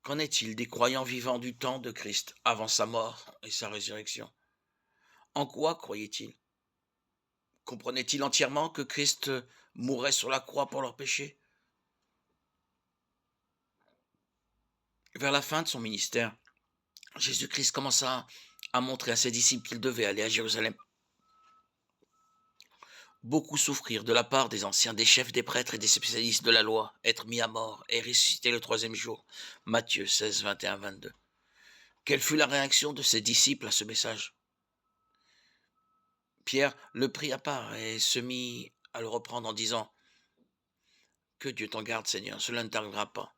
Qu'en est-il des croyants vivants du temps de Christ, avant sa mort et sa résurrection? En quoi croyaient-ils? Comprenaient-ils entièrement que Christ mourrait sur la croix pour leurs péchés? Vers la fin de son ministère, Jésus-Christ commença à montrer à ses disciples qu'ils devaient aller à Jérusalem, beaucoup souffrir de la part des anciens, des chefs, des prêtres et des spécialistes de la loi, être mis à mort et ressusciter le troisième jour. Matthieu 16, 21, 22. Quelle fut la réaction de ses disciples à ce message? Pierre le prit à part et se mit à le reprendre en disant: Que Dieu t'en garde, Seigneur, cela ne t'arrivera pas.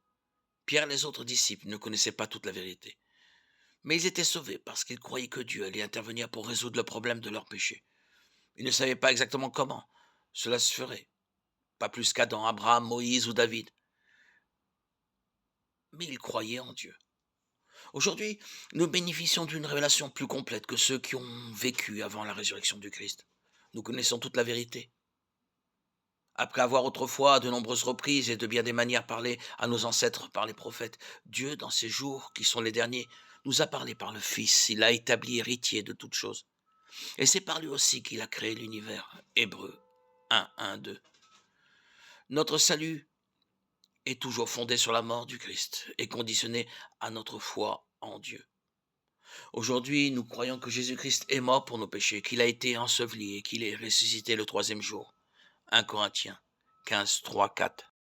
Pierre et les autres disciples ne connaissaient pas toute la vérité, mais ils étaient sauvés parce qu'ils croyaient que Dieu allait intervenir pour résoudre le problème de leur péché. Ils ne savaient pas exactement comment cela se ferait, pas plus qu'Adam, Abraham, Moïse ou David, mais ils croyaient en Dieu. Aujourd'hui, nous bénéficions d'une révélation plus complète que ceux qui ont vécu avant la résurrection du Christ. Nous connaissons toute la vérité. Après avoir autrefois, à de nombreuses reprises et de bien des manières parlé à nos ancêtres par les prophètes, Dieu, dans ces jours qui sont les derniers, nous a parlé par le Fils. Il l'a établi héritier de toutes choses. Et c'est par lui aussi qu'il a créé l'univers. Hébreux 1, 1, 2. Notre salut est toujours fondé sur la mort du Christ et conditionné à notre foi en Dieu. Aujourd'hui, nous croyons que Jésus-Christ est mort pour nos péchés, qu'il a été enseveli et qu'il est ressuscité le troisième jour. 1 Corinthiens 15, 3, 4.